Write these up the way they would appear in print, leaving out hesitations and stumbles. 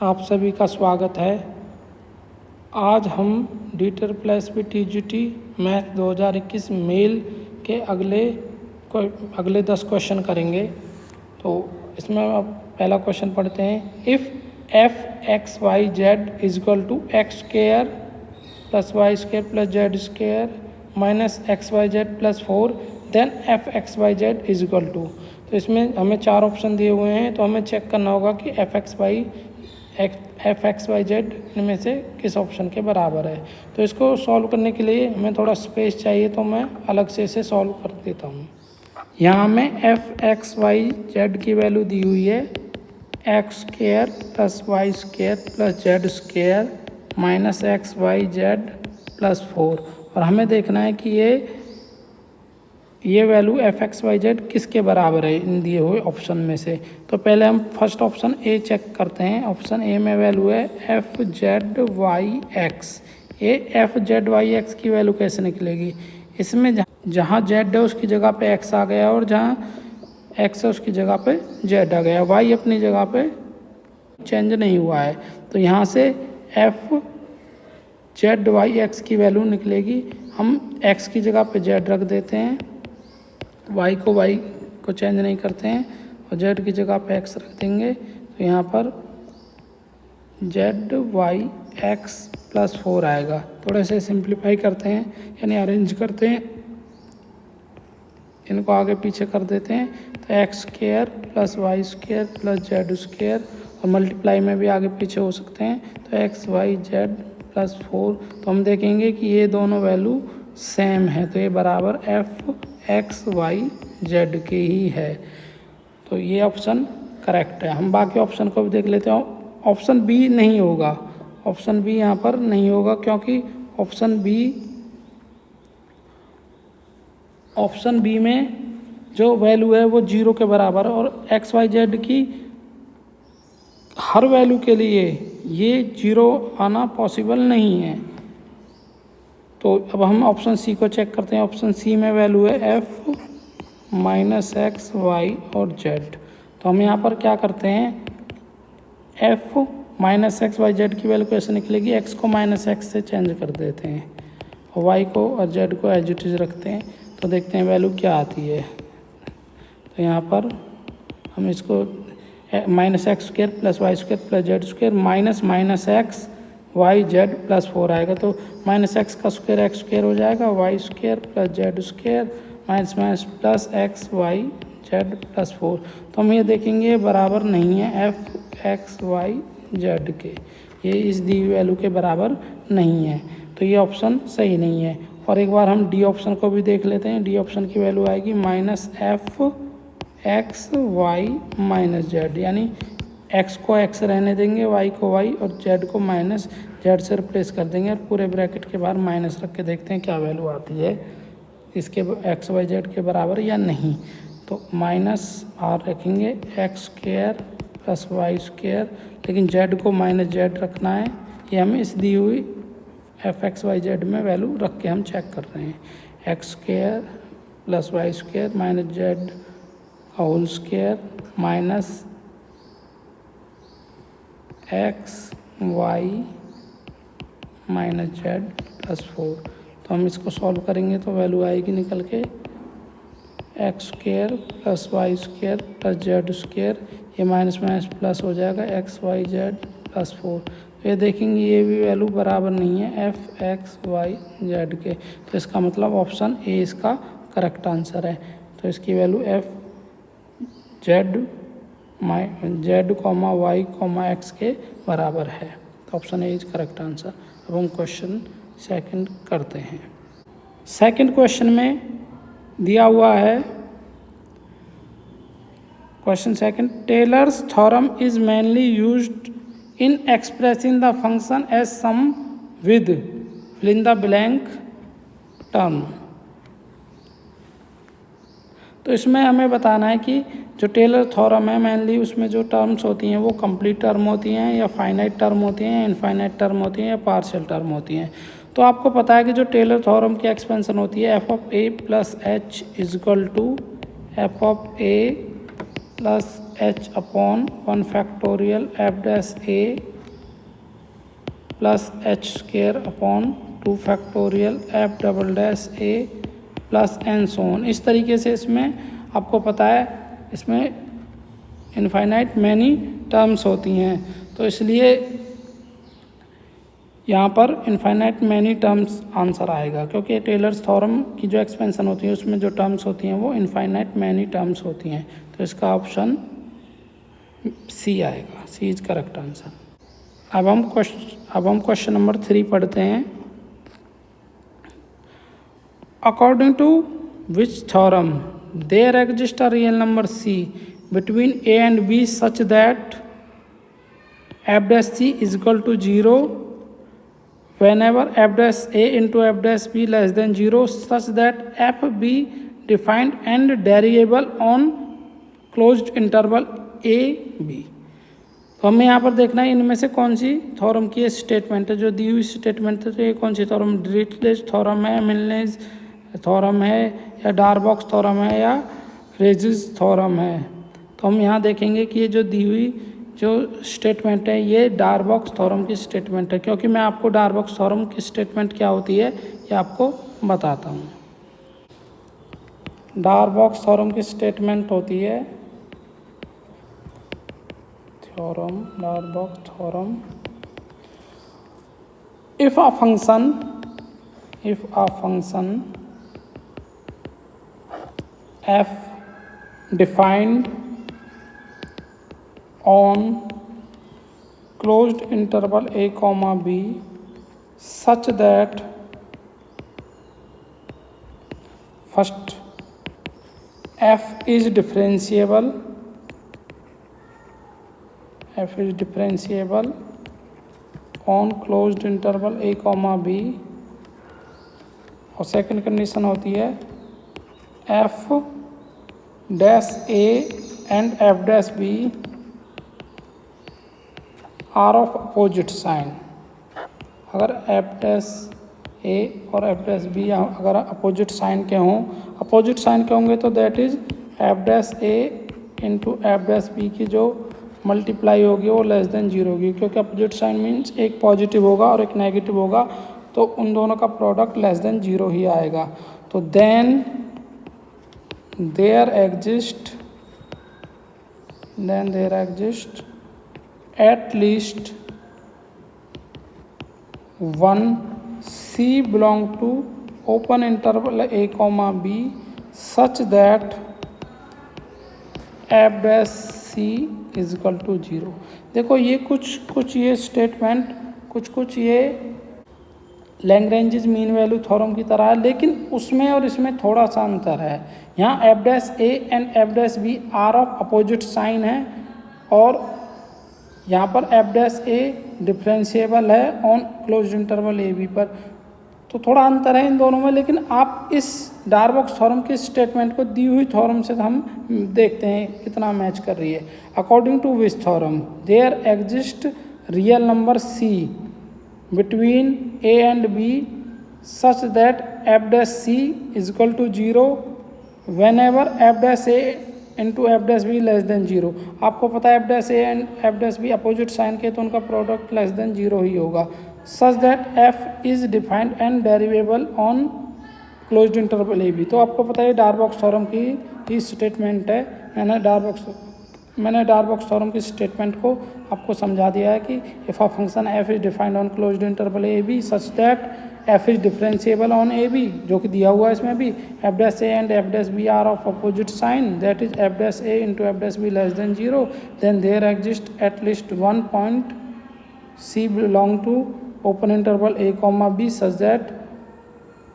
आप सभी का स्वागत है। आज हम DEET TGT मैथ 2021 मेल के अगले 10 क्वेश्चन करेंगे। तो इसमें अब पहला क्वेश्चन पढ़ते हैं। If f(x, y, z) is equal to x square plus y square plus z square minus x y z plus 4 then f(x, y, z) is equal to. तो इसमें हमें 4 ऑप्शन दिए हुए हैं, तो हमें चेक करना होगा कि f(x, y, z) इनमें से किस ऑप्शन के बराबर है। तो इसको सॉल्व करने के लिए हमें थोड़ा स्पेस चाहिए, तो मैं अलग से इसे सॉल्व कर देता हूँ। यहाँ हमें f(x, y, z) की वैल्यू दी हुई है x square plus y square plus z square minus x y z plus 4, और हमें देखना है कि ये वैल्यू f(x, y, z) किसके बराबर है इन दिए हुए ऑप्शन में से। तो पहले हम फर्स्ट ऑप्शन ए चेक करते हैं। ऑप्शन ए में वैल्यू है f(z,y,x). ये f(z,y,x) की वैल्यू कैसे निकलेगी? इसमें जहाँ z है उसकी जगह पे x आ गया, और जहाँ x है उसकी जगह पे z आ गया। y अपनी जगह पे चेंज नहीं हुआ है, तो यहाँ से f(z,y,x) की वैल्यू निकलेगी। हम x की जगह पे z रख देते हैं, y को चेंज नहीं करते हैं, और z की जगह पे x रख देंगे। तो यहाँ पर z,y,x प्लस 4 आएगा। थोड़े से सिंप्लीफाई करते हैं, यानी अरेंज करते हैं, इनको आगे पीछे कर देते हैं। तो x square plus y square plus z square, और मल्टीप्लाई में भी आगे पीछे हो सकते हैं। तो एक्स वाई जेड प्लस 4, तो हम देखेंगे कि ये दोनों वैल्यू सेम है, तो ये बराबर f(x,y,z) के ही है। तो ये ऑप्शन करेक्ट है। हम बाकी ऑप्शन को भी देख लेते हैं। ऑप्शन बी नहीं होगा, ऑप्शन बी यहाँ पर नहीं होगा, क्योंकि ऑप्शन बी में जो वैल्यू है वो 0 के बराबर है, और एक्स वाई जेड की हर वैल्यू के लिए ये 0 आना पॉसिबल नहीं है। तो अब हम ऑप्शन सी को चेक करते हैं। ऑप्शन सी में वैल्यू है f(-x,y और z). तो हम यहाँ पर क्या करते हैं, f(-x,y,z) की वैल्यू कैसे निकलेगी? x को -x से चेंज कर देते हैं, और y को और z को एज इट इज रखते हैं। तो देखते हैं वैल्यू क्या आती है। तो यहाँ पर हम इसको -x² plus y square plus z square minus -x y z plus 4 आएगा। तो -x का स्क्वायर x स्क्वायर हो जाएगा, y square plus z square minus minus plus x y z plus 4। तो हम ये देखेंगे बराबर नहीं है f(x,y,z) के, ये इस दी हुई वैल्यू के बराबर नहीं है। तो ये ऑप्शन सही नहीं है। और एक बार हम डी ऑप्शन को भी देख लेते हैं। डी ऑप्शन की वैल्यू आएगी -f(x,y,z), यानी x को x रहने देंगे, y को y और z को -z से रिप्लेस कर देंगे, और पूरे ब्रैकेट के बाहर माइनस रख के देखते हैं क्या वैल्यू आती है इसके x,y,z के बराबर या नहीं। तो -r रखेंगे, x square plus y square, लेकिन z को -z रखना है। ये हमें इस दी हुई f(x,y,z) में वैल्यू रख के हम चेक कर रहे हैं। x square plus y square minus z का whole square minus x y minus z plus 4। तो हम इसको सॉल्व करेंगे तो वैल्यू आएगी निकल के x square plus y square plus z square, ये माइनस माइनस प्लस हो जाएगा एक्स वाई जेड प्लस 4। तो ये देखेंगे ये भी वैल्यू बराबर नहीं है f(x,y,z) के। तो इसका मतलब ऑप्शन ए इसका करेक्ट आंसर है। तो इसकी वैल्यू f(z,y,x) के बराबर है। तो option A is correct answer. अब हम क्वेश्चन सेकंड करते हैं। सेकंड क्वेश्चन में दिया हुआ है, question second, Taylor's theorem is mainly used in expressing the function as sum with fill in the blank term। तो इसमें हमें बताना है कि जो टेलर थ्योरम है मेनली उसमें जो टर्म्स होती हैं वो कंप्लीट टर्म होती हैं, या फाइनाइट टर्म होती हैं, या इनफाइनाइट टर्म होती हैं, या पार्शियल टर्म होती हैं। तो आपको पता है कि जो टेलर थ्योरम की एक्सपेंशन होती है f(a + h) is equal to f(a plus h upon 1 factorial f dash a plus h square upon 2 factorial f double dash a plus and so on. इस तरीके से इसमें आपको पता है इसमें इनफाइनाइट मैनी टर्म्स होती हैं, तो इसलिए यहाँ पर इनफाइनाइट मैनी टर्म्स आंसर आएगा, क्योंकि टेलर्स थ्योरम की जो एक्सपेंशन होती है उसमें जो टर्म्स होती हैं वो इनफाइनाइट मैनी टर्म्स होती हैं। तो इसका ऑप्शन सी आएगा, सी इज करेक्ट आंसर। अब हम क्वेश्चन नंबर 3 पढ़ते हैं। According to which theorem there exist a real number c between a and b such that f dash c is equal to 0 whenever f dash a into f dash b less than 0 such that f be defined and derivable on closed interval a b। तो हमें यहाँ पर देखना है इनमें से कौन सी theorem की स्टेटमेंट है। जो दी हुई स्टेटमेंट है तो ये कौन सी थ्योरम, डिरिचलेट थ्योरम है, मिलनेस थ्योरम है, या डारबॉक्स थ्योरम है, या रेजिस थ्योरम है। तो हम यहाँ देखेंगे कि ये जो दी हुई जो स्टेटमेंट है ये डारबॉक्स थ्योरम की स्टेटमेंट है, क्योंकि मैं आपको डारबॉक्स थ्योरम की स्टेटमेंट क्या होती है ये आपको बताता हूँ। डारबॉक्स थ्योरम की स्टेटमेंट होती है Darboux theorem, if a function f defined on closed interval a comma b such that first f is differentiable on closed interval a comma b, और सेकंड कंडीशन होती है f dash a and f dash b are of opposite sign. अगर f dash a और f dash b अगर opposite sign के होंगे तो that is f dash a into f dash b की जो मल्टीप्लाई होगी वो लेस देन 0 होगी, क्योंकि अपोजिट साइन मीन्स एक पॉजिटिव होगा और एक नेगेटिव होगा, तो उन दोनों का प्रोडक्ट लेस देन 0 ही आएगा। तो then there exist at least one c belong to open interval a comma b such that f dash c is equal to 0। देखो ये कुछ ये स्टेटमेंट कुछ ये लैग्रेंज मीन वैल्यू थ्योरम की तरह है, लेकिन उसमें और इसमें थोड़ा सा अंतर है। यहाँ f dash a and f dash b are of opposite sign है, और यहाँ पर एफ डैश ए डिफरेंशिएबल है on closed interval a b पर, तो थोड़ा अंतर है इन दोनों में। लेकिन आप इस डारबॉक्स थ्योरम की स्टेटमेंट को दी हुई थ्योरम से हम देखते हैं कितना मैच कर रही है। According to which theorem there exist real number c between a and b such that f dash c is equal to 0 whenever f dash a into f dash b less than 0। आपको पता है f dash a and f dash b opposite sign के, तो उनका product less than 0 ही होगा। Such that f is defined and derivable on closed interval a B. तो आपको पता है डारबॉक्स थ्योरम की ही स्टेटमेंट है। मैंने डारबॉक्स थ्योरम की स्टेटमेंट को आपको समझा दिया है कि if a function f is defined on closed interval a b such that f is differentiable on a b, जो कि दिया हुआ है इसमें भी, f dash a and f dash b are of opposite sign that is f dash a into f dash b less than 0, then there exist at least one point c belong to open interval a comma b such that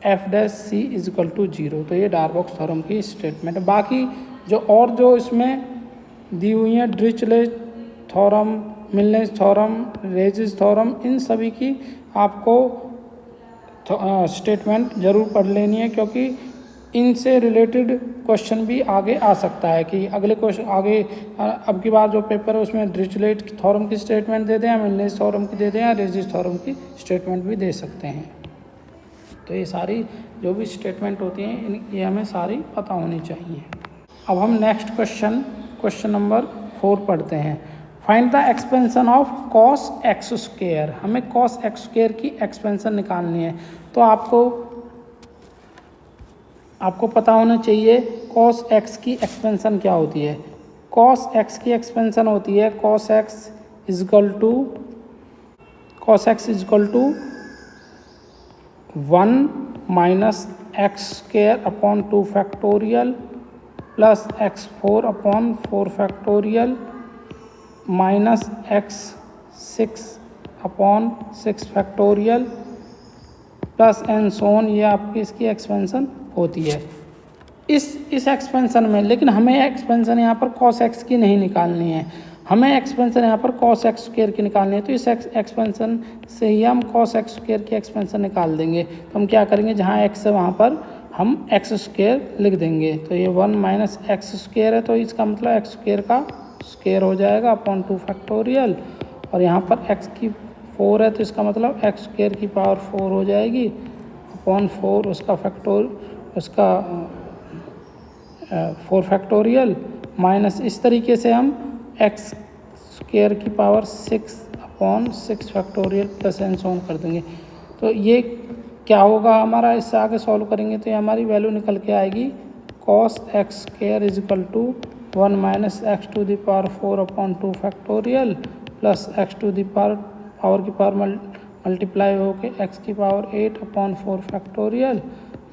f dash c is equal to 0। तो ये डारबॉक्स theorem की statement है। बाकी जो इसमें दी हुई हैं Dirichlet theorem, मिलनेस theorem, रेजिस theorem, इन सभी की आपको स्टेटमेंट ज़रूर पढ़ लेनी है, क्योंकि इनसे रिलेटेड क्वेश्चन भी आगे आ सकता है कि अगले क्वेश्चन आगे अब की बार जो पेपर है उसमें डिरिचलेट थ्योरम की स्टेटमेंट दे दें, या मिलनेस थ्योरम की दे दें, या रेजिस थ्योरम की स्टेटमेंट भी दे सकते हैं। तो ये सारी जो भी स्टेटमेंट होती हैं ये हमें सारी पता होनी चाहिए। अब हम नेक्स्ट क्वेश्चन क्वेश्चन नंबर 4 पढ़ते हैं। Find the expansion of cos x square. हमें कॉस एक्स स्क्वेयर की एक्सपेंशन निकालनी है। तो आपको पता होना चाहिए कॉस एक्स की एक्सपेंशन क्या होती है। कॉस एक्स की एक्सपेंशन होती है cos x is equal to 1 minus x square upon 2 factorial plus x4 upon 4 factorial minus x6 upon 6 factorial plus and so on. ये आपकी इसकी एक्सपेंशन होती है इस एक्सपेंशन में। लेकिन हमें एक्सपेंशन यहाँ पर कॉस एक्स की नहीं निकालनी है, हमें एक्सपेंशन यहाँ पर कॉस एक्स स्क्वायर की निकालनी है। तो इस एक्सपेंशन से ही हम कॉस एक्स स्क्वायर की एक्सपेंशन निकाल देंगे। तो हम क्या करेंगे, जहाँ एक्स है वहाँ पर हम एक्स स्क्वायर लिख देंगे। तो ये 1 माइनस एक्स स्क्वायर है, तो इसका मतलब एक्स स्क्वायर का स्क्वायर हो जाएगा अपॉन 2 फैक्टोरियल। और यहाँ पर एक्स की 4 है, तो इसका मतलब एक्स स्क्वायर की पावर 4 हो जाएगी अपॉन 4 उसका 4 फैक्टोरियल माइनस। इस तरीके से हम एक्स स्क्वायर की power 6 upon 6 factorial plus and so on कर देंगे। तो ये क्या होगा हमारा, इससे आगे सॉल्व करेंगे तो ये हमारी वैल्यू निकल के आएगी cos x square is equal to 1 minus x to the power 4 upon 2 factorial plus x to the power की पावर मल्टीप्लाई होके एक्स की power 8 upon 4 factorial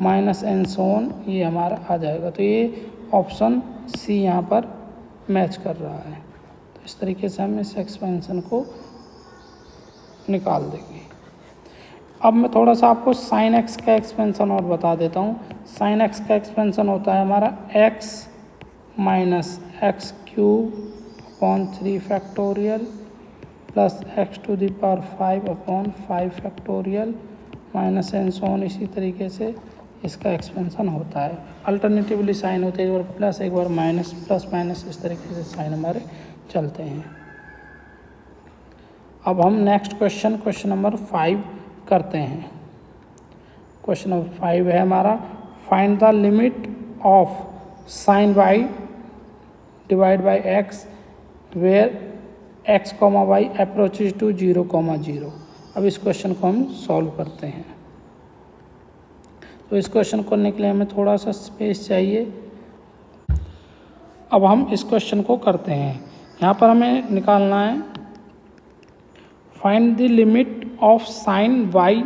minus and so on. ये हमारा आ जाएगा। तो ये ऑप्शन सी यहाँ पर मैच कर रहा है। तो इस तरीके से हम इस एक्सपेंशन को निकाल देंगे। अब मैं थोड़ा सा आपको साइन एक्स का एक्सपेंशन और बता देता हूँ। साइन एक्स का एक्सपेंशन होता है हमारा x minus x cube upon 3 factorial plus x to the power 5 upon 5 factorial minus and so on. इसी तरीके से इसका एक्सपेंशन होता है। अल्टरनेटिवली साइन होते हैं, एक बार प्लस एक बार माइनस, प्लस माइनस, इस तरीके से साइन हमारे चलते हैं। अब हम नेक्स्ट क्वेश्चन नंबर 5 करते हैं। क्वेश्चन नंबर 5 है हमारा, find the limit of sine y divide by x where x comma y approaches to 0,0। अब इस क्वेश्चन को हम सॉल्व करते हैं। तो इस क्वेश्चन को करने के लिए हमें थोड़ा सा स्पेस चाहिए। अब हम इस क्वेश्चन को करते हैं। यहाँ पर हमें निकालना है find the limit of sine y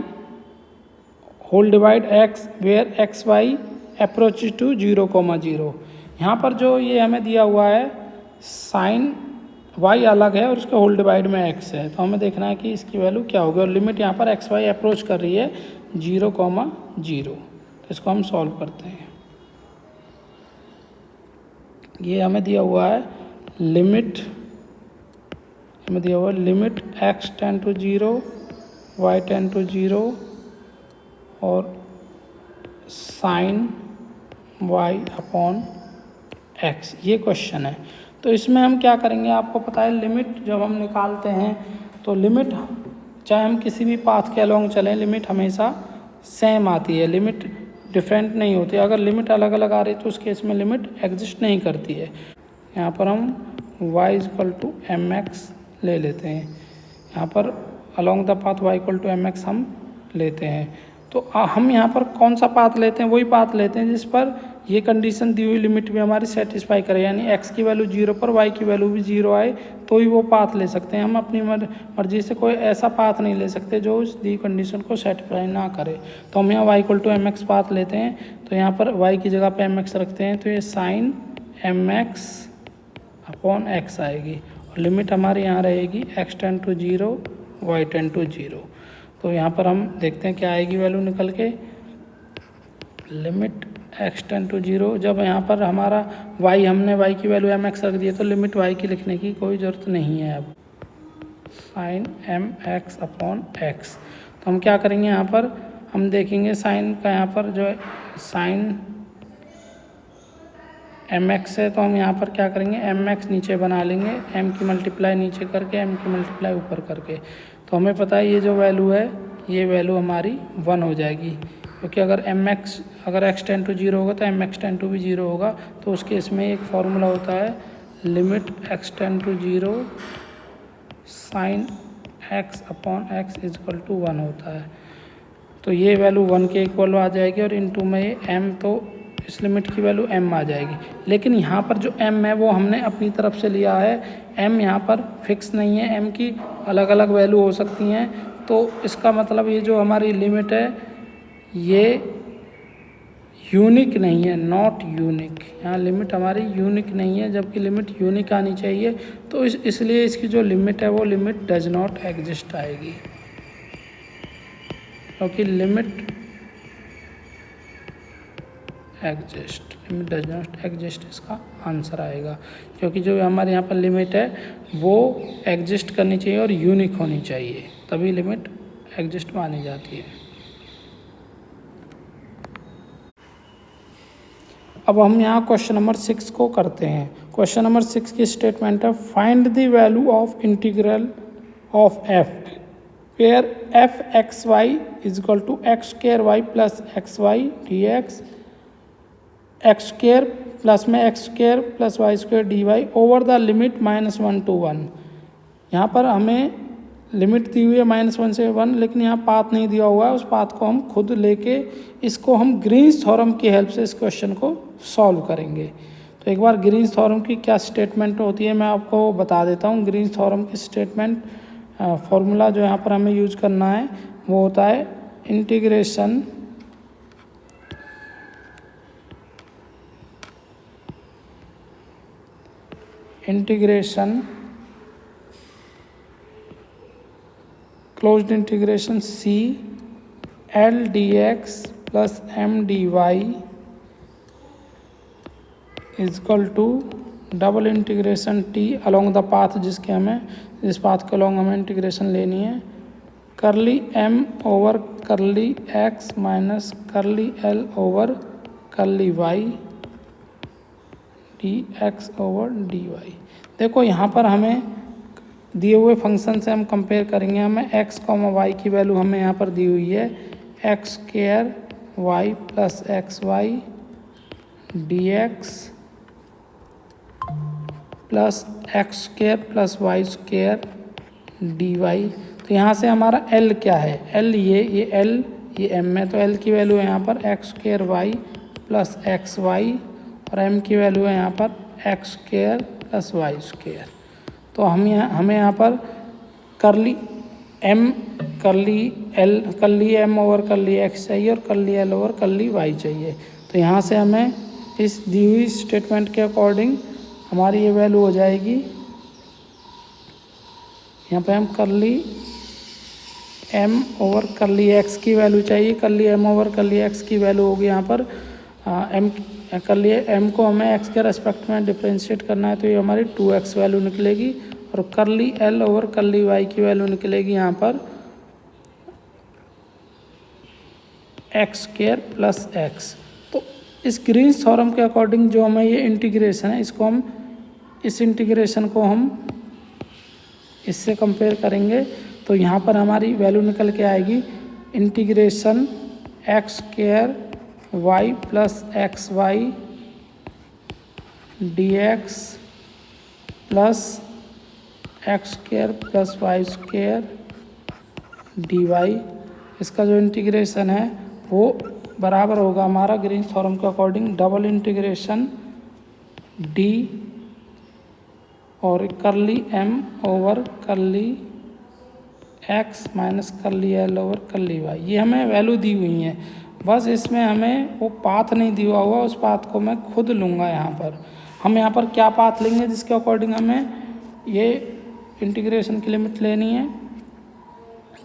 whole divide x where x y approaches to 0,0। यहाँ पर जो ये हमें दिया हुआ है साइन वाई अलग है और उसके होल डिवाइड में एक्स है, तो हमें देखना है कि इसकी वैल्यू क्या होगी। और लिमिट यहाँ पर एक्स वाई अप्रोच कर रही है 0,0। तो इसको हम सॉल्व करते हैं। ये हमें दिया हुआ है limit x tend to 0 y tend to 0 और साइन वाई अपॉन एक्स, ये क्वेश्चन है। तो इसमें हम क्या करेंगे, आपको पता है लिमिट जब हम निकालते हैं तो लिमिट चाहे हम किसी भी पाथ के अलोंग चलें, लिमिट हमेशा सेम आती है, लिमिट डिफरेंट नहीं होती। अगर लिमिट अलग अलग आ रही है तो उस केस में लिमिट एग्जिस्ट नहीं करती है। यहाँ पर हम y equal to m x ले लेते हैं। यहाँ पर along the path y equal to m x हम लेते हैं। तो हम यहाँ पर कौन सा पाथ लेते हैं, वही पाथ लेते हैं जिस पर ये कंडीशन दी हुई लिमिट भी हमारी सेटिस्फाई करे, यानी x की वैल्यू 0 पर y की वैल्यू भी 0 आए तो ही वो पाथ ले सकते हैं। हम अपनी मर्जी से कोई ऐसा पाथ नहीं ले सकते जो उस दी कंडीशन को सेटिस्फाई ना करे। तो हम यहाँ y equal to m x path लेते हैं। तो यहाँ पर y की जगह पे एम एक्स रखते हैं, तो ये sine m x upon x आएगी और लिमिट हमारे यहाँ रहेगी x tend to 0 y tend to 0। तो यहाँ पर हम देखते हैं क्या आएगी वैल्यू निकल के, लिमिट x टेंड टू 0। जब यहाँ पर हमारा y, हमने y की वैल्यू एम एक्स रख दी है तो लिमिट y की लिखने की कोई ज़रूरत नहीं है। अब sine m x upon x, तो हम क्या करेंगे, यहाँ पर हम देखेंगे साइन का, यहाँ पर जो है साइन एम एक्स है तो हम यहाँ पर क्या करेंगे, एम एक्स नीचे बना लेंगे, एम की मल्टीप्लाई नीचे करके एम की मल्टीप्लाई ऊपर करके। तो हमें पता है ये जो वैल्यू है ये वैल्यू हमारी 1 हो जाएगी, क्योंकि अगर x टेंड टू 0 होगा तो एम एक्स टेंड टू भी 0 होगा। तो उस केस में एक फार्मूला होता है limit x tend to 0 sine x upon x is equal to 1 होता है। तो ये वैल्यू 1 के इक्वल आ जाएगी और इनटू में ये m, तो इस लिमिट की वैल्यू m आ जाएगी। लेकिन यहाँ पर जो m है वो हमने अपनी तरफ से लिया है, m यहाँ पर फिक्स नहीं है, m की अलग अलग वैल्यू हो सकती हैं। तो इसका मतलब ये जो हमारी लिमिट है ये यूनिक नहीं है, नॉट यूनिक। यहाँ लिमिट हमारी यूनिक नहीं है, जबकि लिमिट यूनिक आनी चाहिए। तो इसलिए इसकी जो लिमिट है वो लिमिट डज नॉट एग्जिस्ट आएगी, क्योंकि लिमिट डज नॉट एग्जिस्ट इसका आंसर आएगा। क्योंकि जो हमारे यहाँ पर लिमिट है वो एग्जिस्ट करनी चाहिए और यूनिक होनी चाहिए, तभी लिमिट एग्जिस्ट मानी जाती है। अब हम यहाँ क्वेश्चन नंबर 6 को करते हैं। क्वेश्चन नंबर 6 की स्टेटमेंट है, find the value of integral of f where f x y is equal to x square y plus x y d x, x square plus में x square plus y square d y over the limit -1 to 1। यहाँ पर हमें limit दी हुई है -1 से 1, लेकिन यहाँ path नहीं दिया हुआ है। उस पाथ को हम खुद लेके इसको हम ग्रीन्स थ्योरम की हेल्प से इस क्वेश्चन को सॉल्व करेंगे। तो एक बार ग्रीन्स थ्योरम की क्या स्टेटमेंट होती है मैं आपको बता देता हूँ। ग्रीन्स थ्योरम की स्टेटमेंट फॉर्मूला जो यहाँ पर हमें यूज करना है वो होता है integration closed integration c l dx plus m dy is equal to double integration t along the path जिस पाथ के अलोंग हमें इंटीग्रेशन लेनी है, curly m over curly x minus curly l over curly y dx over dy। देखो यहाँ पर हमें दिए हुए फंक्शन से हम कंपेयर करेंगे। हमें x, y की वैल्यू हमें यहाँ पर दी हुई है x square y plus x y d x plus x square plus y square d y. तो यहाँ से हमारा l क्या है, l ये l ये m है, तो l की वैल्यू है यहाँ पर x square y plus x y और m की वैल्यू है यहाँ पर x square plus y square. तो हमें यहाँ पर करली m ओवर करली x चाहिए और करली l ओवर करली y चाहिए। तो यहाँ से हमें इस दी हुई स्टेटमेंट के अकॉर्डिंग हमारी ये वैल्यू हो जाएगी, यहाँ पे हम करली m ओवर करली x की वैल्यू चाहिए, करली m ओवर करली x की वैल्यू होगी यहाँ पर करली m को हमें x के रेस्पेक्ट में डिफ्रेंशिएट करना है, तो ये हमारी 2x वैल्यू निकलेगी और करली l ओवर करली y की वैल्यू निकलेगी यहाँ पर एक्स स्क्वायर प्लस एक्स। तो इस ग्रीन्स थ्योरम के अकॉर्डिंग जो हमें ये इंटीग्रेशन है इस इंटीग्रेशन को हम इससे कंपेयर करेंगे, तो यहाँ पर हमारी वैल्यू निकल के आएगी integration x square y plus x y d x plus x square plus y square d y. इसका जो इंटीग्रेशन है वो बराबर होगा हमारा ग्रीन्स थ्योरम के अकॉर्डिंग डबल इंटीग्रेशन डी और curly m over curly x minus curly l over curly y। ये हमें वैल्यू दी हुई है, बस इसमें हमें वो पाथ नहीं दिया हुआ, उस पाथ को मैं खुद लूँगा। यहाँ पर हम यहाँ पर क्या पाथ लेंगे जिसके अकॉर्डिंग हमें ये इंटीग्रेशन की लिमिट लेनी है,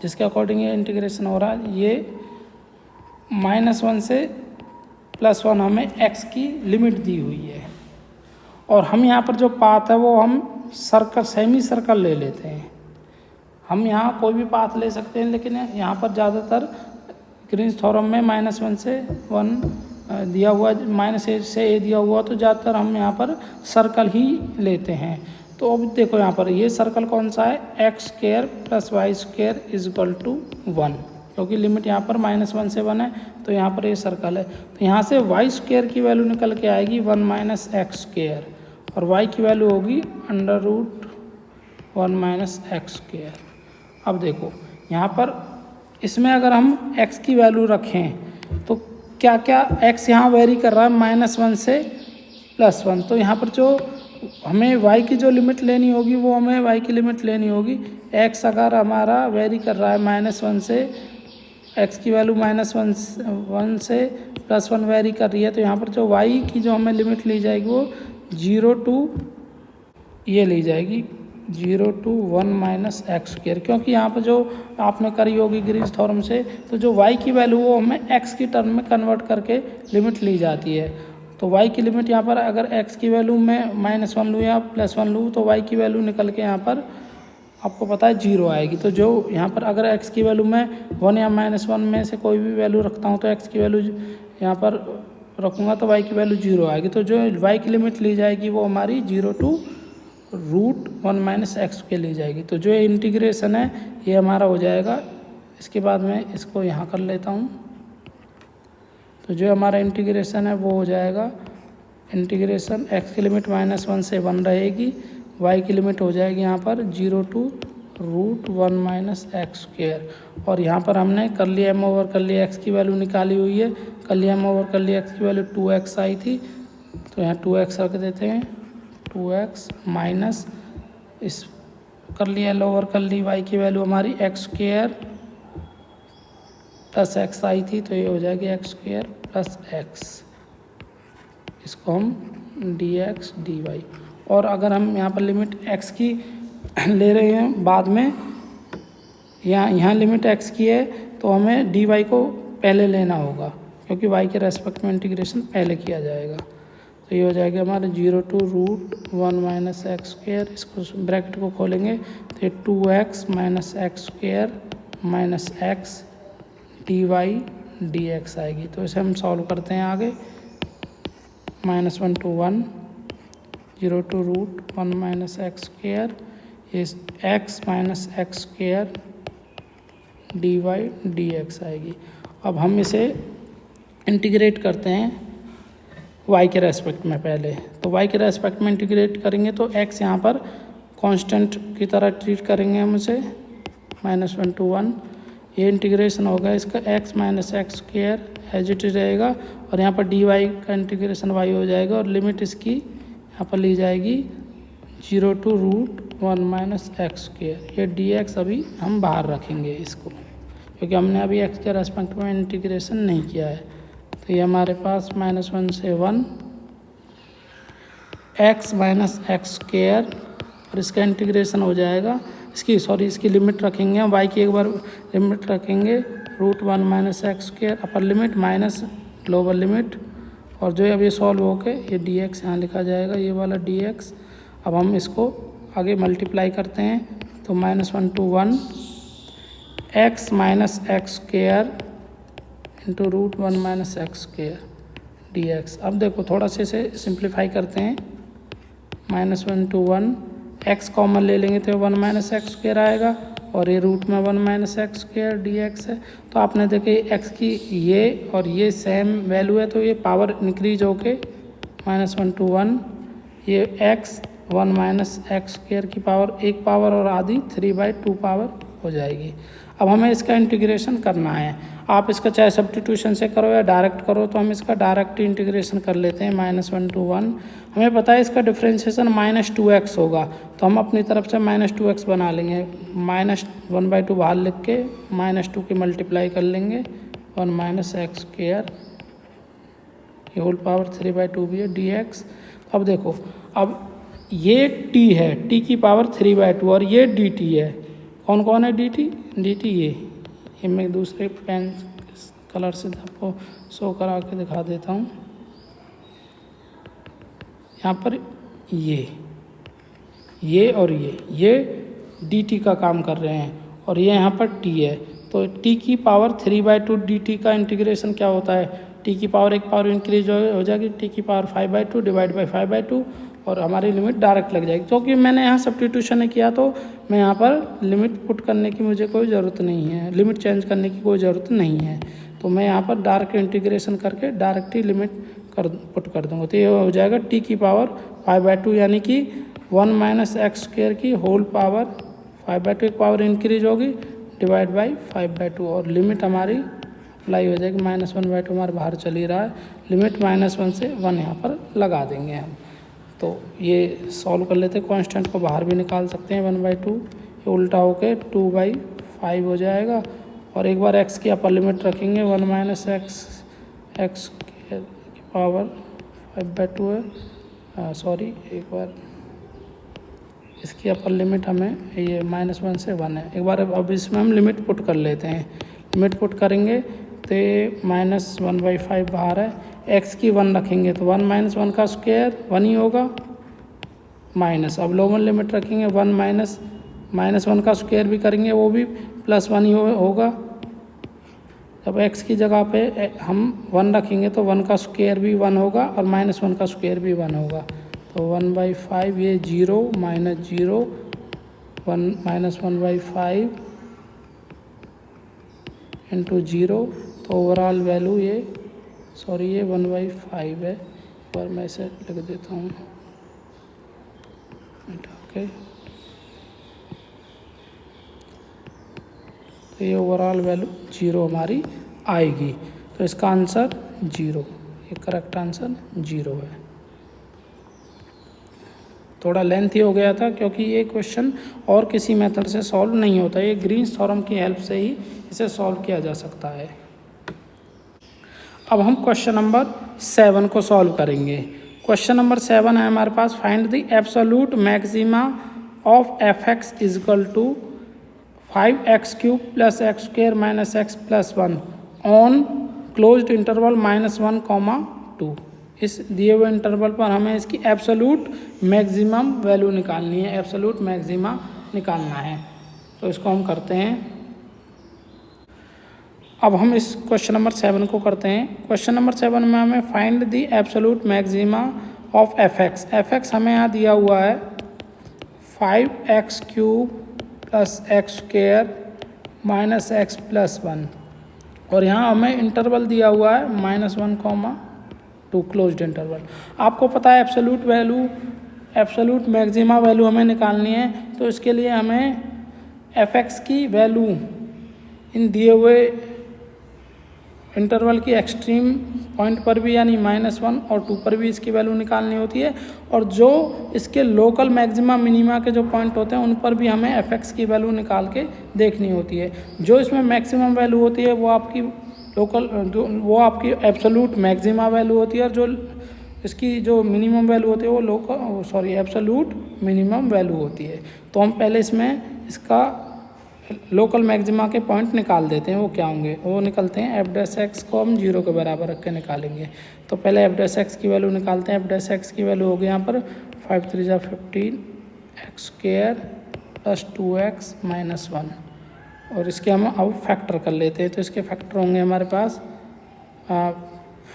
जिसके अकॉर्डिंग ये इंटीग्रेशन हो रहा है। ये -1 से +1 हमें x की लिमिट दी हुई है और हम यहाँ पर जो पाथ है वो हम सेमी सर्कल ले लेते हैं। हम यहाँ कोई भी पाथ ले सकते हैं, लेकिन यहाँ पर ज़्यादातर ग्रीन्स थ्योरम में -1 से 1 दिया हुआ, -a से a दिया हुआ, तो ज़्यादातर हम यहाँ पर सर्कल ही लेते हैं। तो अब देखो यहाँ पर ये सर्कल कौन सा है, x square plus y square is equal to 1, क्योंकि लिमिट यहाँ पर -1 से 1 है, तो यहाँ पर ये सर्कल है। तो यहाँ से वाई स्क्वायर की वैल्यू निकल के आएगी 1 - एक्स स्क्वायर और y की वैल्यू होगी √1 माइनस एक्स स्क्वायर। अब देखो यहाँ पर इसमें अगर हम x की वैल्यू रखें तो क्या क्या x यहाँ वेरी कर रहा है -1 से +1, तो यहाँ पर जो हमें y की जो लिमिट लेनी होगी वो हमें y की लिमिट लेनी होगी। x अगर हमारा वेरी कर रहा है -1 से, x की वैल्यू -1 से +1 वेरी कर रही है, तो यहाँ पर जो y की जो हमें लिमिट ली जाएगी वो 0 टू ये ली जाएगी 0 टू 1 माइनस एक्स स्क्वायर, क्योंकि यहाँ पर जो आपने करी होगी ग्रीन्स थ्योरम से, तो जो y की वैल्यू वो हमें x की टर्म में कन्वर्ट करके लिमिट ली जाती है। तो y की लिमिट यहाँ पर अगर x की वैल्यू में -1 लूँ या +1 लूँ तो y की वैल्यू निकल के यहाँ पर आपको पता है 0 आएगी। तो जो यहाँ पर अगर x की वैल्यू मैं 1 या -1 में से कोई भी वैल्यू रखता हूँ तो x की वैल्यू यहाँ पर रखूँगा तो y की वैल्यू 0 आएगी। तो जो y की लिमिट ली जाएगी वो हमारी 0 टू √1 माइनस एक्स के ली जाएगी। तो जो इंटीग्रेशन है ये हमारा हो जाएगा। इसके बाद मैं इसको यहाँ कर लेता हूँ। तो जो हमारा इंटीग्रेशन है वो हो जाएगा इंटीग्रेशन x की लिमिट -1 से 1 रहेगी, y की लिमिट हो जाएगी यहाँ पर 0 टू √1 माइनस एक्स स्क्वायर। और यहाँ पर हमने कर लिया m ओवर कर लिया x की वैल्यू निकाली हुई है, कर लिया m ओवर कर लिया x की वैल्यू 2x आई थी, तो यहाँ 2x रख देते हैं, 2x माइनस इस कर लिया l ओवर कर ली y की वैल्यू हमारी एक्स स्क्वायर प्लस x आई थी, तो ये हो जाएगी एक्स स्क्वायर प्लस x, इसको हम dx dy। और अगर हम यहाँ पर लिमिट x की ले रहे हैं बाद में, यहाँ लिमिट x की है तो हमें dy को पहले लेना होगा, क्योंकि y के रेस्पेक्ट में इंटीग्रेशन पहले किया जाएगा। तो ये हो जाएगा हमारे 0 टू √1 माइनस एक्स स्क्वायर, इसको ब्रैकेट को खोलेंगे तो ये 2x minus x square minus x dy dx आएगी। तो इसे हम सॉल्व करते हैं आगे, -1 to 1 0 to √1 minus x square, ये x minus x square dy dx आएगी। अब हम इसे इंटीग्रेट करते हैं y के रेस्पेक्ट में पहले। तो y के रेस्पेक्ट में इंटीग्रेट करेंगे तो x यहाँ पर कांस्टेंट की तरह ट्रीट करेंगे हम इसे, -1 टू 1, ये इंटीग्रेशन होगा इसका x minus x square as it is रहेगा, और यहाँ पर dy का इंटीग्रेशन y हो जाएगा, और लिमिट इसकी यहाँ पर ली जाएगी 0 टू √1 माइनस एक्स स्क्वायर। ये dx अभी हम बाहर रखेंगे इसको, क्योंकि हमने अभी x के रेस्पेक्ट में इंटीग्रेशन नहीं किया है। तो ये हमारे पास -1 से 1 x माइनस एक्स स्क्वायर, और इसका इंटीग्रेशन हो जाएगा, इसकी लिमिट रखेंगे हम, y की एक बार लिमिट रखेंगे √1 minus x square upper limit minus lower limit, और जो अब ये सॉल्व होके ये dx यहाँ लिखा जाएगा, ये वाला dx। अब हम इसको आगे मल्टीप्लाई करते हैं, तो -1 to 1 x minus x square into √1 minus x square dx। अब देखो थोड़ा से इसे सिंप्लीफाई करते हैं, -1 टू 1 x कॉमन ले लेंगे तो 1 माइनस एक्स स्क्वायर आएगा, और ये रूट में 1 माइनस एक्स स्क्वायर dx है। तो आपने देखे x की ये और ये सेम वैल्यू है, तो ये पावर इंक्रीज होके -1 टू 1 ये x 1 माइनस एक्स स्क्वायर की पावर 1 पावर और आधी 3/2 पावर हो जाएगी। अब हमें इसका इंटीग्रेशन करना है, आप इसका चाहे सब्स्टिट्यूशन से करो या डायरेक्ट करो, तो हम इसका डायरेक्ट इंटीग्रेशन कर लेते हैं। -1 टू 1 हमें पता है इसका डिफ्रेंशिएशन -2x होगा, तो हम अपनी तरफ से -2x बना लेंगे, -1/2 बाहर लिख के -2 की मल्टीप्लाई कर लेंगे, 1 माइनस एक्स स्क्वायर ये होल पावर 3/2 भी है dx। अब देखो अब ये t है, t की पावर 3/2, और ये dt है, कौन कौन है dt ये मैं दूसरे पेन कलर से आपको शो करा के दिखा देता हूँ। यहाँ पर ये और ये dt का काम कर रहे हैं, और ये यहाँ पर t है, तो t की पावर 3/2 dt का इंटीग्रेशन क्या होता है, t की पावर एक पावर इंक्रीज हो जाएगी, t की पावर 5/2 डिवाइड बाई 5/2, और हमारी लिमिट डायरेक्ट लग जाएगी। क्योंकि मैंने यहाँ सब्स्टिट्यूशन नहीं किया, तो मैं यहाँ पर लिमिट पुट करने की मुझे कोई ज़रूरत नहीं है, लिमिट चेंज करने की कोई ज़रूरत नहीं है। तो मैं यहाँ पर डायरेक्ट इंटीग्रेशन करके डायरेक्ट ही लिमिट पुट कर दूँगा तो ये हो जाएगा टी की पावर 5/2 यानी कि 1 माइनस एक्स स्क्वायर की होल पावर 5/2 एक पावर इंक्रीज होगी डिवाइड बाई 5/2 और लिमिट हमारी अप्लाई हो जाएगी -1/2 हमारे बाहर चल ही रहा है, लिमिट -1 से 1 यहाँ पर लगा देंगे हम। तो ये सॉल्व कर लेते हैं, कांस्टेंट को बाहर भी निकाल सकते हैं 1/2, ये उल्टा होके 2/5 हो जाएगा और एक बार x की अपर लिमिट रखेंगे 1 माइनस एक्स की पावर 5/2 है, सॉरी एक बार इसकी अपर लिमिट हमें ये -1 से 1 है। एक बार अब इसमें हम लिमिट पुट कर लेते हैं, लिमिट पुट करेंगे तो -1/5 बाहर है, x की 1 रखेंगे तो 1 माइनस 1 का स्क्वायर 1 ही होगा माइनस, अब लोअर लिमिट रखेंगे 1 माइनस -1 का स्क्वायर भी करेंगे वो भी +1 ही होगा। जब x की जगह पे हम 1 रखेंगे तो 1 का स्क्वायर भी 1 होगा और -1 का स्क्वायर भी 1 होगा तो 1/5 ये 0 -0 1 -1/5 इंटू 0 तो ओवरऑल वैल्यू ये सॉरी ये 1/5 है, एक बार मैं इसे लिख देता हूँ ओके। तो ये ओवरऑल वैल्यू 0 हमारी आएगी, तो इसका आंसर 0, ये करेक्ट आंसर 0 है। थोड़ा लेंथी हो गया था क्योंकि ये क्वेश्चन और किसी मेथड से सॉल्व नहीं होता, ये ग्रीन्स थ्योरम की हेल्प से ही इसे सॉल्व किया जा सकता है। अब हम क्वेश्चन नंबर 7 को सॉल्व करेंगे। क्वेश्चन नंबर 7 है हमारे पास, find the absolute maxima of f(x) is equal to 5x³ + x² - x + 1 on closed interval -1, 2। इस दिए हुए इंटरवल पर हमें इसकी एब्सोल्यूट मैक्सिमम वैल्यू निकालनी है, एब्सोल्यूट मैक्सिमा निकालना है। तो इसको हम करते हैं, अब हम इस क्वेश्चन नंबर 7 को करते हैं। क्वेश्चन नंबर 7 में हमें find the absolute maxima of f(x) हमें यहाँ दिया हुआ है 5x³ + x² - x + 1 और यहाँ हमें इंटरवल दिया हुआ है -1, 2 क्लोज्ड इंटरवल। आपको पता है एब्सोल्यूट मैक्सिमा वैल्यू हमें निकालनी है, तो इसके लिए हमें f(x) की वैल्यू इन दिए हुए इंटरवल की एक्सट्रीम पॉइंट पर भी यानी -1 और 2 पर भी इसकी वैल्यू निकालनी होती है और जो इसके लोकल मैक्सिमा मिनिमा के जो पॉइंट होते हैं उन पर भी हमें f(x) की वैल्यू निकाल के देखनी होती है। जो इसमें मैक्सिमम वैल्यू होती है वो आपकी एब्सोल्यूट मैक्सिमा वैल्यू होती है और जो इसकी जो मिनिमम वैल्यू होती है वो एब्सोल्यूट मिनिमम वैल्यू होती है। तो हम पहले इसमें इसका लोकल मैक्सिमा के पॉइंट निकाल देते हैं, वो क्या होंगे, वो निकलते हैं f' को हम 0 के बराबर रख के निकालेंगे। तो पहले f' की वैल्यू निकालते हैं। f' की वैल्यू होगी यहाँ पर 5 3 जा 15 x² + 2x - 1 और इसके हम अब फैक्टर कर लेते हैं। तो इसके फैक्टर होंगे हमारे पास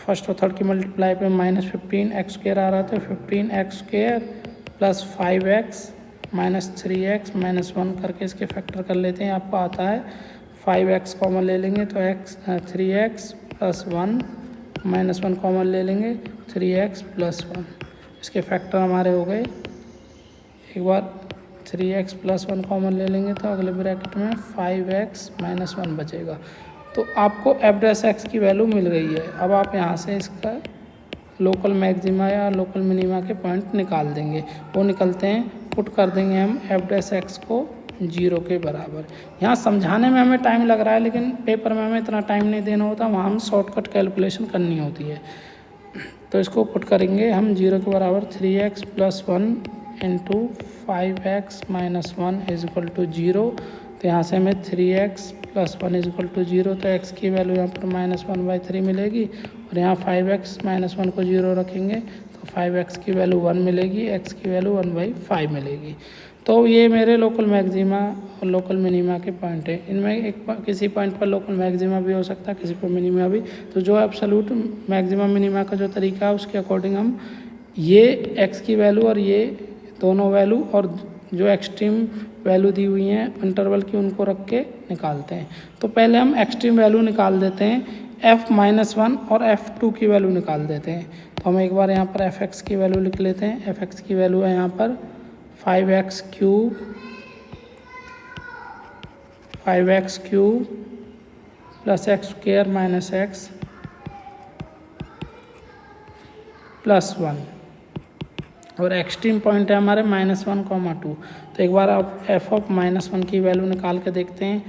फर्स्ट और थर्ड की मल्टीप्लाई पे -15 x² आ रहा था, 15x² + 5x - 3x - 1 करके इसके फैक्टर कर लेते हैं। आपको आता है 5x कॉमन ले लेंगे तो 3x + 1 - 1 कॉमन ले लेंगे 3x + 1, इसके फैक्टर हमारे हो गए। एक बार 3x + 1 कॉमन ले लेंगे तो अगले ब्रैकेट में 5x - 1 बचेगा। तो आपको f' की वैल्यू मिल गई है। अब आप यहाँ से इसका लोकल मैक्सिमा या लोकल मिनिमा के पॉइंट निकाल देंगे, वो निकलते हैं, पुट कर देंगे हम f' को 0 के बराबर। यहाँ समझाने में हमें टाइम लग रहा है लेकिन पेपर में हमें इतना टाइम नहीं देना होता, वहाँ हम शॉर्टकट कैलकुलेशन करनी होती है। तो इसको पुट करेंगे हम 0 के बराबर 3x + 1 into 5x - 1 is equal to 0। तो यहाँ से हमें 3x + 1 इज इक्वल टू 0, तो x की वैल्यू यहाँ पर -1/3 मिलेगी और यहाँ 5x - 1 को 0 रखेंगे तो 5x की वैल्यू 1 मिलेगी, x की वैल्यू 1/5 मिलेगी। तो ये मेरे लोकल मैक्सिमा और लोकल मिनिमा के पॉइंट हैं। इनमें किसी पॉइंट पर लोकल मैक्सिमा भी हो सकता है, किसी पर मिनिमा भी। तो जो एब्सोल्यूट मैक्सिमा मिनिमा का जो तरीका है उसके अकॉर्डिंग हम ये x की वैल्यू और ये दोनों वैल्यू और जो एक्सट्रीम वैल्यू दी हुई हैं इंटरवल की उनको रख के निकालते हैं। तो पहले हम एक्सट्रीम वैल्यू निकाल देते हैं। f-1 और f2 की वैल्यू निकाल देते हैं। तो हम एक बार यहाँ पर fx की वैल्यू लिख लेते हैं। fx की वैल्यू है यहाँ पर 5x cube plus x square minus x plus 1 और एक्सट्रीम पॉइंट है हमारे -1, 2। तो एक बार आप f(-1) की वैल्यू निकाल के देखते हैं।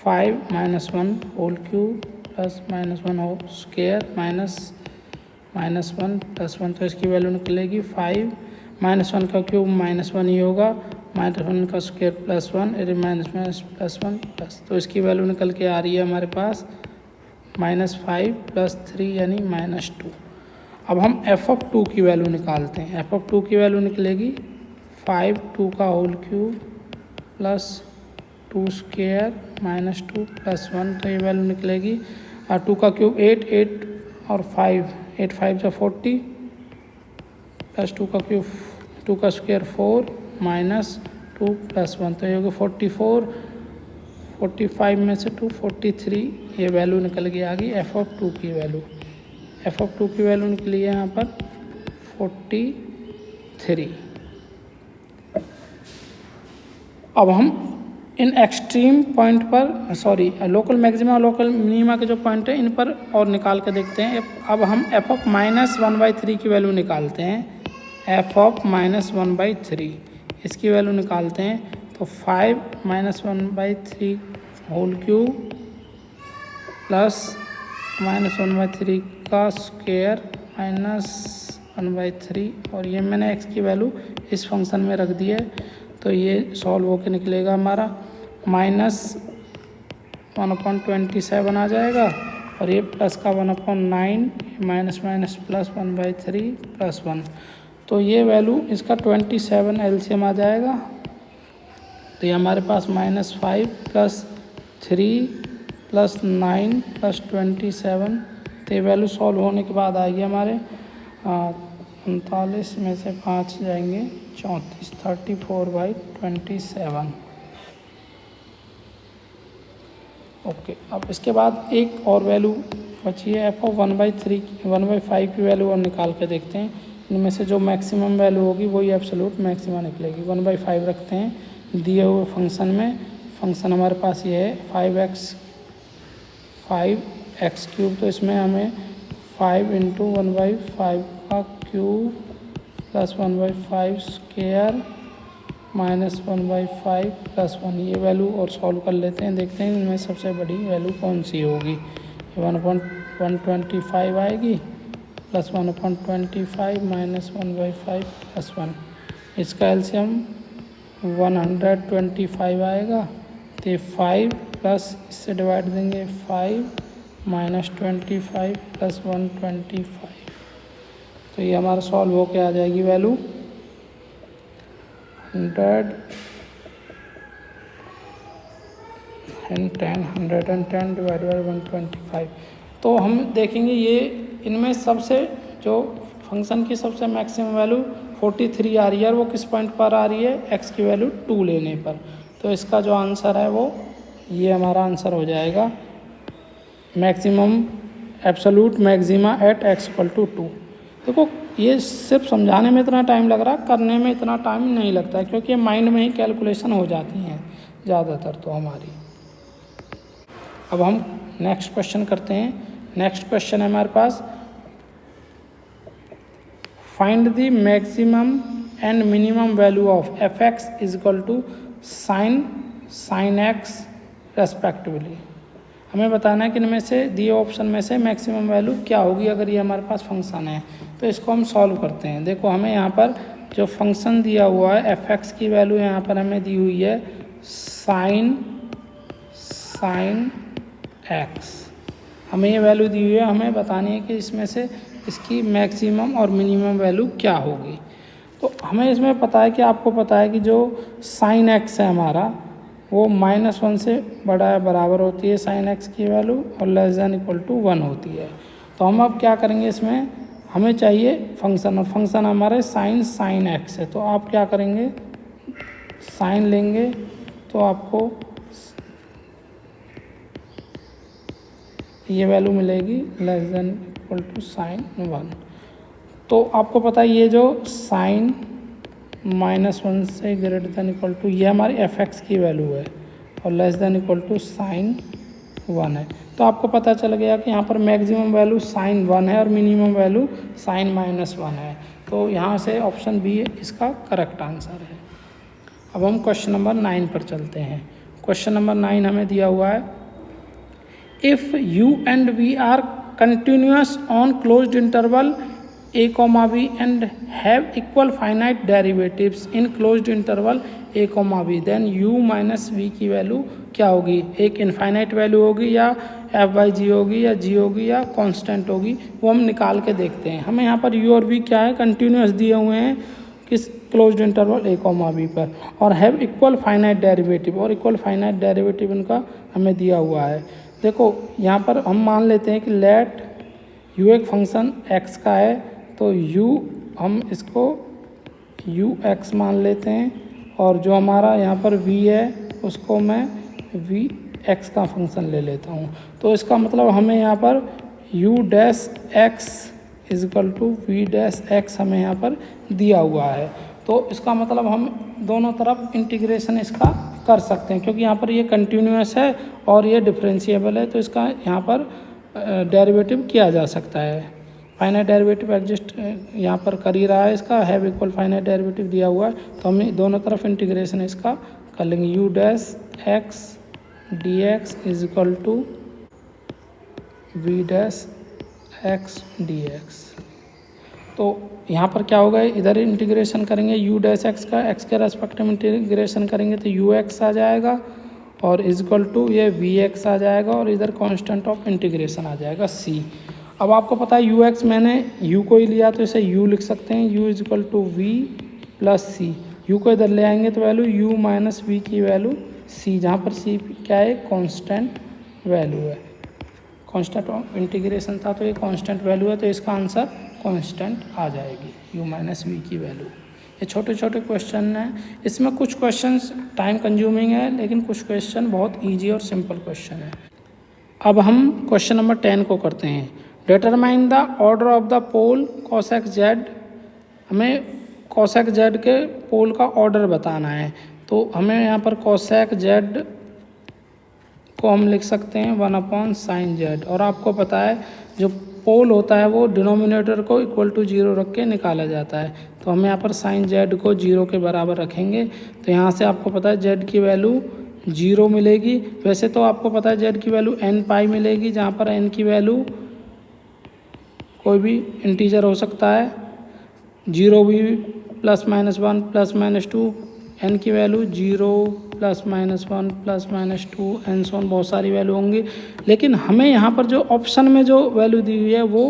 5-1 whole cube plus -1 whole square minus -1 plus 1, तो इसकी वैल्यू निकलेगी 5 -1 का क्यूब -1 ही होगा, -1 का square plus 1 minus plus 1 plus, तो इसकी वैल्यू निकल के आ रही है हमारे पास -5 + 3 यानी -2। अब हम f(2) की वैल्यू निकालते हैं। f(2) की वैल्यू निकलेगी 5 2 का whole cube plus 2 square -2 plus 1, तो ये वैल्यू निकलेगी 2 का क्यूब 8 और 5 8 5 = 40 प्लस 2 का क्यूब 2 का स्क्वायर 4 -2 प्लस 1, तो ये होगा 44। 45 में से 2 43, ये वैल्यू निकल के आ गई f(2) की वैल्यू। f(2) की वैल्यू निकली है यहाँ पर 43। अब हम इन एक्सट्रीम पॉइंट पर लोकल मैक्सिमा और लोकल मिनिमा के जो पॉइंट है इन पर और निकाल के देखते हैं। अब हम f(-1/3) की वैल्यू निकालते हैं। f(-1/3) इसकी वैल्यू निकालते हैं तो 5 -1/3 होल क्यूब प्लस -1/3 का स्क्वायर -1/3, और ये मैंने x की वैल्यू इस फंक्शन में रख दी है, तो ये सॉल्व होकर निकलेगा हमारा -1/27 आ जाएगा, और ये प्लस का 1/9 माइनस प्लस 1/3 प्लस 1, तो ये वैल्यू इसका 27 एलसीएम आ जाएगा। तो ये हमारे पास -5 + 3 + 9 + 27, तो ये वैल्यू सॉल्व होने के बाद आएगी हमारे 39 में से 5 जाएंगे 34 34/27। ओके, अब इसके बाद एक और वैल्यू बची है f(1/5) की वैल्यू और निकाल के देखते हैं। इनमें से जो मैक्सिमम वैल्यू होगी वही एब्सोल्यूट मैक्सिमा निकलेगी। 1/5 रखते हैं दिए हुए फंक्शन में। फंक्शन हमारे पास ये है 5x3, तो इसमें हमें 5 × 1/5 का cube plus 1/5 square minus 1/5 plus 1, ये वैल्यू और सॉल्व कर लेते हैं। देखते हैं इनमें सबसे बड़ी वैल्यू कौन सी होगी। 1/125 आएगी प्लस 1/25 माइनस 1/5 प्लस 1, इसका एलसीएम 125 आएगा। तो 5 प्लस इससे डिवाइड देंगे 5 -25 प्लस 125, तो ये हमारा सॉल्व होके आ जाएगी वैल्यू 110 डिवाइड बाई 125। तो हम देखेंगे ये इनमें सबसे जो फंक्शन की सबसे मैक्सिमम वैल्यू 43 आ रही है, और वो किस पॉइंट पर आ रही है, x की वैल्यू 2 लेने पर। तो इसका जो आंसर है वो ये हमारा आंसर हो जाएगा maximum absolute maxima eight x = 2। देखो ये सिर्फ समझाने में इतना टाइम लग रहा है, करने में इतना टाइम नहीं लगता है, क्योंकि माइंड में ही कैलकुलेशन हो जाती हैं ज़्यादातर तो हमारी। अब हम नेक्स्ट क्वेश्चन करते हैं। नेक्स्ट क्वेश्चन है हमारे पास, find the maximum and minimum value of f(x) = sin x respectively. हमें बताना है कि इनमें से दिए ऑप्शन में से मैक्सिमम वैल्यू क्या होगी अगर ये हमारे पास फंक्शन है। तो इसको हम सॉल्व करते हैं। देखो हमें यहाँ पर जो फंक्शन दिया हुआ है f(x) की वैल्यू यहाँ पर हमें दी हुई है sin x, हमें ये वैल्यू दी हुई है। हमें बतानी है कि इसमें से इसकी मैक्सिमम और मिनिमम वैल्यू क्या होगी। तो हमें इसमें पता है कि आपको पता है कि जो sin x है हमारा वो -1 से बड़ा या बराबर होती है sin x की वैल्यू, और <= 1 होती है। तो हम अब क्या करेंगे, इसमें हमें चाहिए फंक्शन, और फंक्शन हमारे sin x है। तो आप क्या करेंगे, साइन लेंगे तो आपको ये वैल्यू मिलेगी less than equal to sine 1। तो आपको पता है ये जो साइन -1 से ग्रेटर देन इक्वल टू ये हमारी f(x) की वैल्यू है और less than equal to sine 1 है। तो आपको पता चल गया कि यहाँ पर मैक्सिमम वैल्यू साइन 1 है और मिनिमम वैल्यू साइन -1 है। तो यहाँ से ऑप्शन बी इसका करेक्ट आंसर है। अब हम क्वेश्चन नंबर 9 पर चलते हैं। क्वेश्चन नंबर 9 हमें दिया हुआ है, if u and v are continuous on closed interval a, b and have equal finite derivatives in closed interval a, b, then u minus v की वैल्यू क्या होगी? एक इनफाइनाइट वैल्यू होगी या f/g होगी या g होगी या कांस्टेंट होगी, वो हम निकाल के देखते हैं। हमें यहाँ पर u और v क्या है, कंटिन्यूअस दिए हुए हैं किस क्लोज्ड इंटरवल a, b पर, और हैव इक्वल फाइनाइट डेरिवेटिव, और इक्वल फाइनाइट डेरिवेटिव इनका हमें दिया हुआ है। देखो यहाँ पर हम मान लेते हैं कि लेट u एक फंक्शन x का है, तो u हम इसको ux मान लेते हैं, और जो हमारा यहाँ पर v है उसको मैं vx का फंक्शन ले लेता हूँ। तो इसका मतलब हमें यहाँ पर u dash x is equal to v dash x हमें यहाँ पर दिया हुआ है। तो इसका मतलब हम दोनों तरफ इंटीग्रेशन इसका कर सकते हैं, क्योंकि यहाँ पर ये कंटिन्यूअस है और ये डिफरेंशिएबल है, तो इसका यहाँ पर डेरिवेटिव किया जा सकता है। फाइनाइट डेरिवेटिव एग्जिस्ट यहाँ पर कर ही रहा है, इसका हैव इक्वल फाइनाइट डेरिवेटिव दिया हुआ है, तो हम दोनों तरफ इंटीग्रेशन इसका कर लेंगे। u dash x dx is equal to v dash x dx। तो यहाँ पर क्या होगा, इधर इंटीग्रेशन करेंगे u डैश x का, x के रेस्पेक्ट में इंटीग्रेशन करेंगे तो ux आ जाएगा, और इज इक्वल टू ये vx आ जाएगा, और इधर कांस्टेंट ऑफ इंटीग्रेशन आ जाएगा c। अब आपको पता है ux मैंने u को ही लिया तो इसे u लिख सकते हैं, u is equal to v plus c। u को इधर ले आएंगे तो वैल्यू u माइनस v की वैल्यू c, जहाँ पर c क्या है, कांस्टेंट वैल्यू है। कांस्टेंट ऑफ इंटीग्रेशन था तो ये कांस्टेंट वैल्यू है, तो इसका आंसर कांस्टेंट आ जाएगी u माइनस v की वैल्यू। ये छोटे छोटे क्वेश्चन हैं, इसमें कुछ क्वेश्चंस टाइम कंज्यूमिंग है, लेकिन कुछ क्वेश्चन बहुत ईजी और सिंपल क्वेश्चन है। अब हम क्वेश्चन नंबर 10 को करते हैं। Determine the order of the pole cosec z। हमें cosec z के पोल का ऑर्डर बताना है, तो हमें यहाँ पर cosec z को हम लिख सकते हैं 1/sin z, और आपको पता है जो पोल होता है वो डिनोमिनेटर को इक्वल टू 0 रख के निकाला जाता है। तो हम यहाँ पर sin z को 0 के बराबर रखेंगे, तो यहाँ से आपको पता है z की वैल्यू 0 मिलेगी। वैसे तो आपको पता है z की वैल्यू n पाई मिलेगी, जहाँ पर n की वैल्यू कोई भी इंटीजर हो सकता है, 0 भी +-1 +-2, n की वैल्यू 0 +-1 +-2 एंड सो ऑन, बहुत सारी वैल्यू होंगी। लेकिन हमें यहाँ पर जो ऑप्शन में जो वैल्यू दी हुई है वो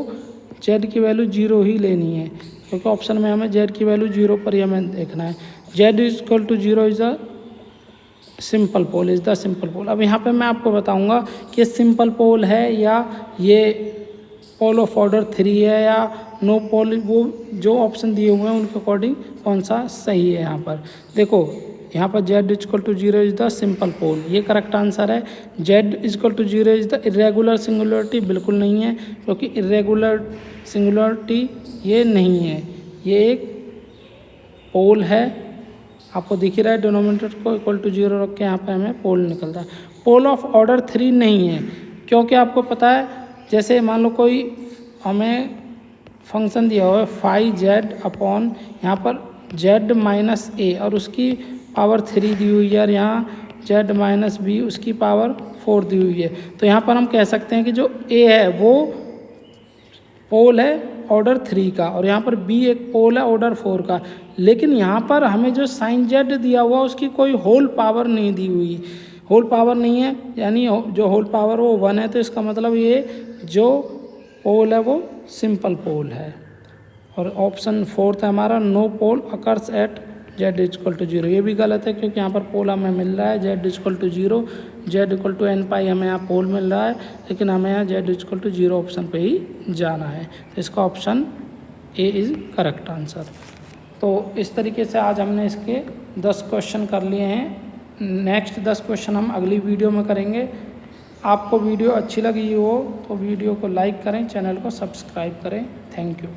z की वैल्यू 0 ही लेनी है, क्योंकि ऑप्शन में हमें z की वैल्यू 0 पर ही हमें देखना है। z is equal to 0 is the simple pole, is the simple pole. अब यहाँ पे मैं आपको बताऊँगा कि सिंपल पोल है या ये पोल ऑफ ऑर्डर 3 है या नो पोल, वो जो ऑप्शन दिए हुए हैं उनके अकॉर्डिंग कौन सा सही है। यहाँ पर देखो, यहाँ पर z equal to 0 is the simple pole, ये करेक्ट आंसर है। z equal to 0 is the irregular singularity, बिल्कुल नहीं है, क्योंकि इरेगुलर सिंगुलरिटी ये नहीं है, ये एक पोल है। आपको दिख रहा है डिनोमिनेटर को इक्वल टू 0 रख के यहाँ पे हमें पोल निकलता है। पोल ऑफ ऑर्डर 3 नहीं है, क्योंकि आपको पता है जैसे मान लो कोई हमें फंक्शन दिया हुआ है फाई जेड अपॉन यहाँ पर z माइनस ए, और उसकी पावर 3 दी हुई है, और यहाँ z माइनस बी उसकी पावर 4 दी हुई है। तो यहाँ पर हम कह सकते हैं कि जो a है वो पोल है ऑर्डर 3 का, और यहाँ पर b एक पोल है ऑर्डर 4 का। लेकिन यहाँ पर हमें जो साइन z दिया हुआ उसकी कोई होल पावर नहीं दी हुई, होल पावर नहीं है, यानी जो होल पावर वो 1 है, तो इसका मतलब ये जो पोल है वो सिंपल पोल है। और ऑप्शन 4 है हमारा, no pole occurs at z equal to 0, ये भी गलत है, क्योंकि यहाँ पर पोल हमें मिल रहा है z equal to 0, z equal to n pi हमें यहाँ पोल मिल रहा है, लेकिन हमें यहाँ z इक्वल टू 0 ऑप्शन पे ही जाना है। तो इसका option A is correct answer. तो इस तरीके से आज हमने इसके 10 क्वेश्चन कर लिए हैं। नेक्स्ट 10 क्वेश्चन हम अगली वीडियो में करेंगे। आपको वीडियो अच्छी लगी हो तो वीडियो को लाइक करें, चैनल को सब्सक्राइब करें। Thank you.